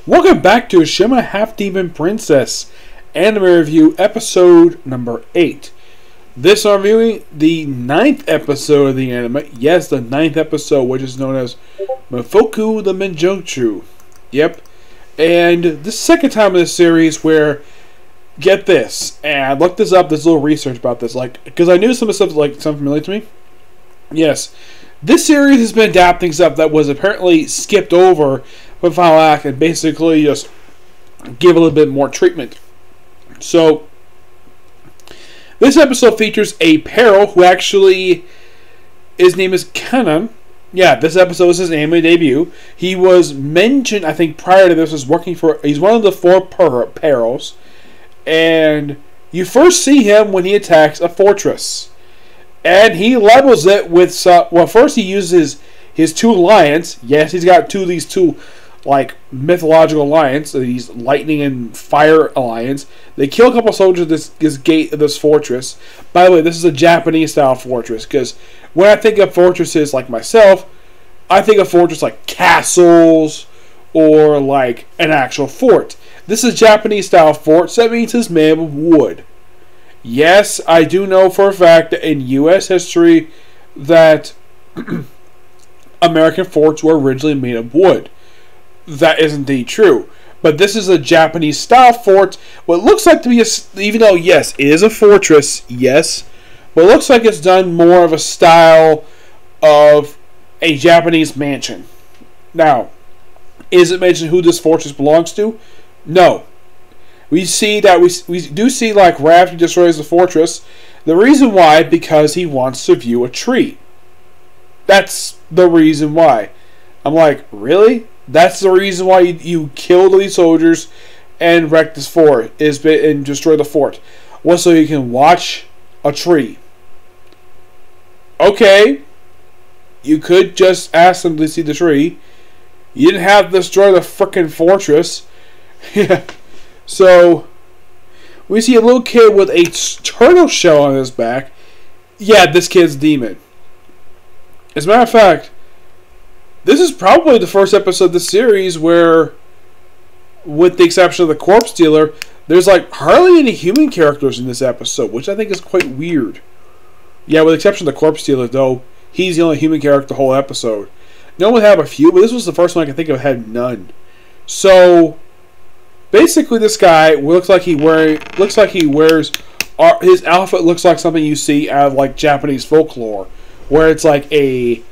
Welcome back to Yashahime Half-Demon Princess Anime Review Episode number 8. This I'm reviewing the 9th episode of the anime. Yes, the 9th episode, which is known as Meifuku the Meioju. Yep. And this second time in this series where, get this, and I looked this up, there's a little research about this, because I knew some of the stuff sounded familiar to me. Yes. This series has been adapting stuff that was apparently skipped over from Final Act and basically just give a little bit more treatment. So, this episode features a Peril who actually, his name is Kanan. Yeah, this episode is his anime debut. He was mentioned, I think, prior to this, as working for, he's one of the 4 Perils. And you first see him when he attacks a fortress. And he levels it with, well, first he uses his 2 lions. Yes, he's got these two, mythological lions. These lightning and fire alliance. They kill a couple soldiers at this gate of this fortress. By the way, this is a Japanese-style fortress. Because when I think of fortresses like myself, I think of fortresses like castles or like an actual fort. This is a Japanese-style fort, so that means it's made of wood. Yes, I do know for a fact that in U.S. history that American forts were originally made of wood. That is indeed true. But this is a Japanese-style fort. What looks like to be even though, yes, it is a fortress, yes, but it looks like it's done more of a style of a Japanese mansion. Now, is it mentioned who this fortress belongs to? No. We see that we do see Rafty destroys the fortress. The reason why, because he wants to view a tree. That's the reason why. I'm like, really? That's the reason why you killed these soldiers and wrecked this fort and destroy the fort. Well, so you can watch a tree. Okay. You could just ask them to see the tree. You didn't have to destroy the frickin' fortress. Yeah. So, we see a little kid with a turtle shell on his back. Yeah, this kid's a demon. As a matter of fact, this is probably the first episode of the series where, with the exception of the corpse dealer, there's hardly any human characters in this episode, which I think is quite weird. Yeah, with the exception of the corpse dealer, though, he's the only human character the whole episode. No one had a few, but this was the first one I can think of that had none. So, basically, this guy looks like he wears his outfit looks like something you see out of Japanese folklore, where it's a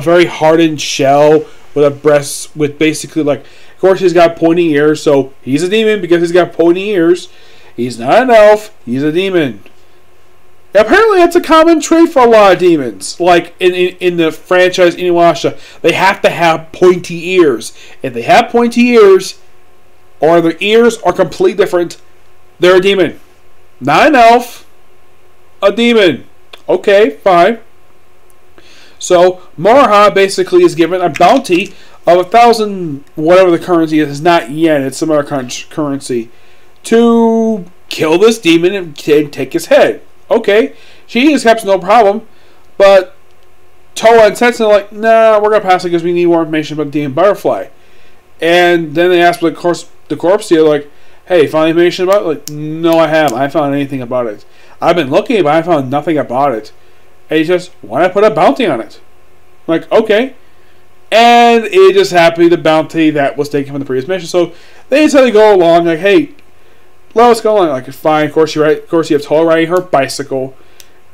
very hardened shell with a breast with basically of course he's got pointy ears, so he's a demon because he's got pointy ears. He's not an elf, he's a demon. Apparently, that's a common trait for a lot of demons. In the franchise Inuyasha, they have to have pointy ears. If they have pointy ears, or their ears are completely different, they're a demon. Not an elf, a demon. Okay, fine. So, Maraha basically is given a bounty of 1,000, whatever the currency is, not yen, it's some other currency, to kill this demon and take his head. Okay, she accepts no problem, but Toa and Setsun are like, nah, we're going to pass it because we need more information about the demon butterfly. And then they ask the corpse dealer, hey, found information about it? No, I haven't. I haven't found anything about it. I've been looking, but I found nothing about it. And he says, why not put a bounty on it? I'm like, okay. And it just happened to be the bounty that was taken from the previous mission. So they decided to go along, hey, let's go along. Fine. Of course, you have Toa riding her bicycle.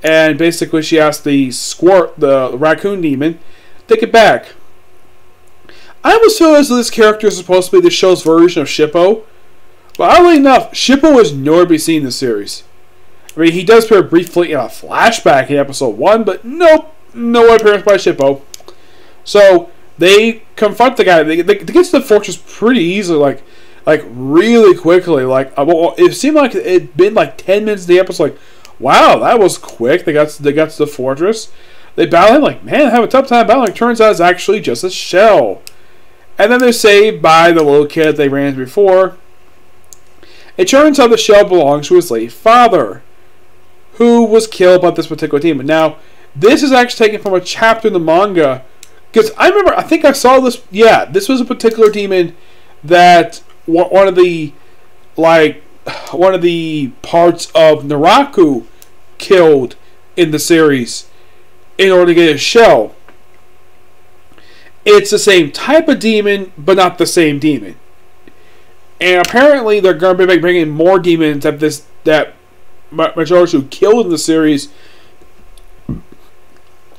And basically, she asked the raccoon demon, take it back. I was told as this character is supposed to be the show's version of Shippo. But oddly enough, Shippo is nowhere to be seen in the series. I mean, he does appear briefly in a flashback in episode 1, but nope, no appearance by Shippo. So, they confront the guy. They get to the fortress pretty easily, really quickly. It seemed like it'd been 10 minutes of the episode. Wow, that was quick. They got to the fortress. They battle him, man, I have a tough time battling. Turns out it's actually just a shell. And then they're saved by the little kid they ran into before. It turns out the shell belongs to his late father, who was killed by this particular demon. Now, this is actually taken from a chapter in the manga, because I remember, I think I saw this, yeah, this was a particular demon that one of the parts of Naraku killed in the series in order to get his shell. It's the same type of demon, but not the same demon. And apparently, they're going to be bringing more demons that Meioju killed in the series.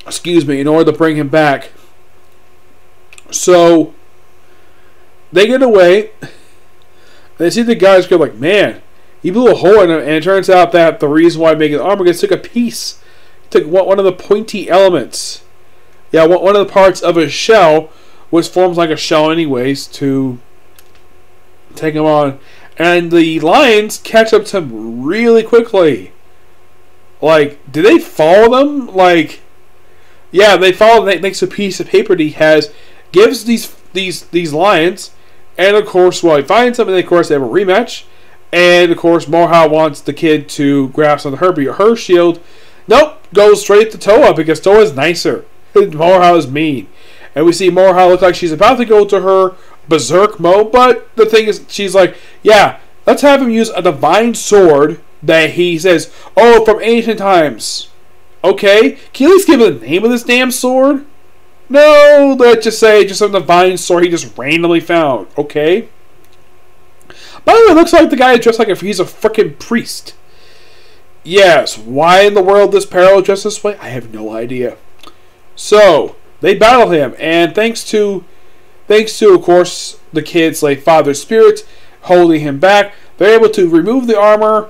Excuse me, in order to bring him back. So they get away. They see the guys go like, man, he blew a hole in him, and it turns out that the reason why making the armor, because took a piece, took one of the pointy elements. Yeah, one of the parts of a shell, which forms like a shell anyways, to take him on. And the lions catch up to him really quickly. Like, did they follow them? Like, yeah, they follow them. Makes a piece of paper that he has, gives these lions, and of course, well, he finds them, and of course, they have a rematch. And of course, Morha wants the kid to grasp on her shield. Nope, goes straight to Toa, because Toa is nicer. Morha is mean. And we see Morha look like she's about to go to her berserk mode, but the thing is, she's like, yeah, let's have him use a divine sword that he says, oh, from ancient times. Okay, can you at least give it the name of this damn sword? No, let's just say just some divine sword he just randomly found. Okay. By the way, it looks like the guy is dressed like if he's a freaking priest. Yes, why in the world this Peril is dressed this way? I have no idea. So they battle him, and thanks to of course the kid's like father's spirit holding him back, they're able to remove the armor,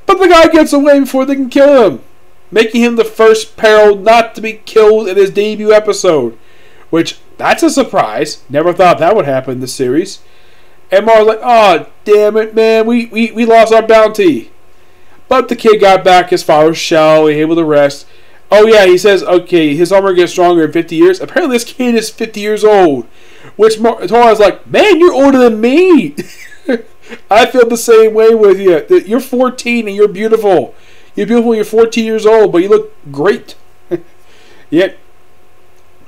but the guy gets away before they can kill him, making him the first Peril not to be killed in his debut episode. Which, that's a surprise. Never thought that would happen in this series. And Mar's like, oh, damn it, man, we lost our bounty. But the kid got back his father's shell, he was able to rest. Oh yeah, he says, okay, his armor gets stronger in 50 years. Apparently this kid is 50 years old. Which Tora's like, man, you're older than me. I feel the same way with you. You're 14 and you're beautiful. You're beautiful when you're 14 years old, but you look great. Yep.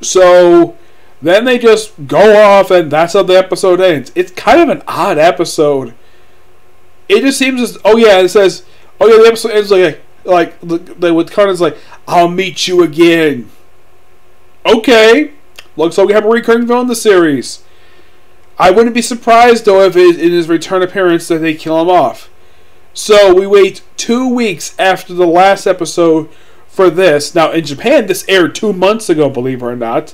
So then they just go off, and that's how the episode ends. It's kind of an odd episode. It just seems as, oh yeah, it says, oh yeah, the episode ends like with Conan's like, I'll meet you again. Okay. Looks like we have a recurring villain in the series. I wouldn't be surprised, though, if in his return appearance that they kill him off. So we wait 2 weeks after the last episode for this. Now, in Japan, this aired 2 months ago, believe it or not.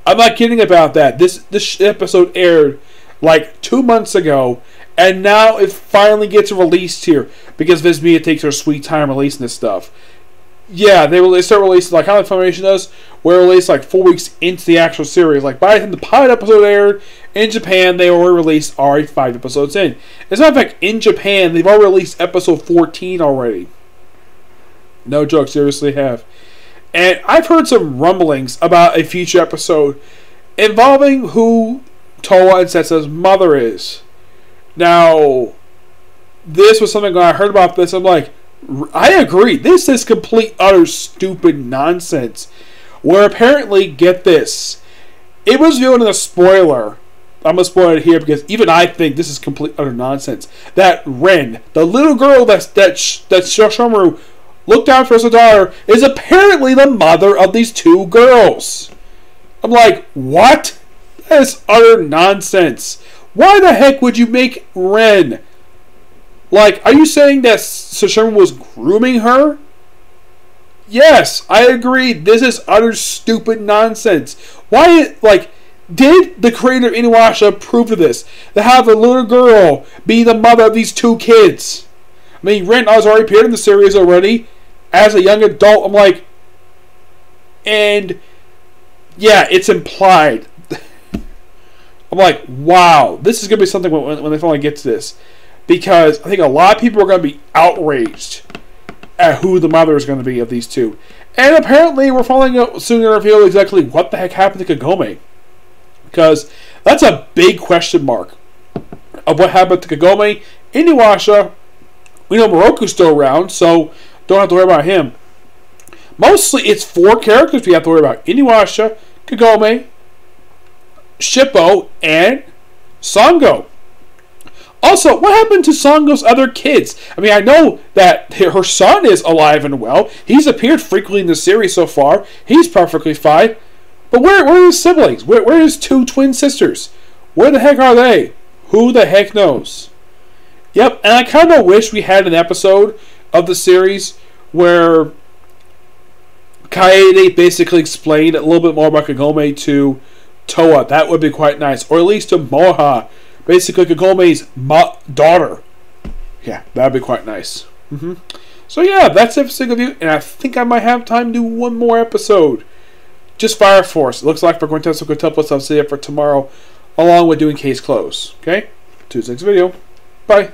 I'm not kidding about that. This episode aired like 2 months ago, and now it finally gets released here because Viz Media takes their sweet time releasing this stuff. Yeah, they start releasing like how Funimation does, where it released like 4 weeks into the actual series. Like by the time the pilot episode aired in Japan, they already released already 5 episodes in. As a matter of fact, in Japan, they've already released episode 14 already. No joke, seriously have. And I've heard some rumblings about a future episode involving who Toa and Setsu's mother is. Now, this was something when I heard about this, I'm like, I agree. This is complete, utter, stupid nonsense. Where apparently, get this, it was revealed in a spoiler. I'm going to spoil it here because even I think this is complete, utter nonsense. That Ren, the little girl that Shoshamaru looked out for as a daughter, is apparently the mother of these 2 girls. I'm like, what? That is utter nonsense. Why the heck would you make Ren? Like, are you saying that Shoshamaru was grooming her? Yes, I agree. This is utter stupid nonsense. Why, like, did the creator of Inuyasha approve of this? To have a little girl be the mother of these 2 kids? I mean, Ren has already appeared in the series already as a young adult. I'm like, and yeah, it's implied. I'm like, wow, this is going to be something when they finally get to this. Because I think a lot of people are going to be outraged at who the mother is going to be of these 2. And apparently we're finally soon to reveal exactly what the heck happened to Kagome. Because that's a big question mark of what happened to Kagome. Inuyasha, we know Moroku's still around, so don't have to worry about him. Mostly it's 4 characters we have to worry about. Inuyasha, Kagome, Shippo, and Sango. Also, what happened to Sango's other kids? I mean, I know that her son is alive and well. He's appeared frequently in the series so far. He's perfectly fine. But where are his siblings? Where are his two twin sisters? Where the heck are they? Who the heck knows? Yep, and I kind of wish we had an episode of the series where Kaede basically explained a little bit more about Kagome to Toa. That would be quite nice. Or at least to Moha. Basically, Kagome's daughter. Yeah, that would be quite nice. So yeah, that's it for Single View. And I think I might have time to do one more episode. Just Fire Force. It looks like we're going to have some good templates. I'll see it for tomorrow. Along with doing Case Close. Okay? To the next video. Bye.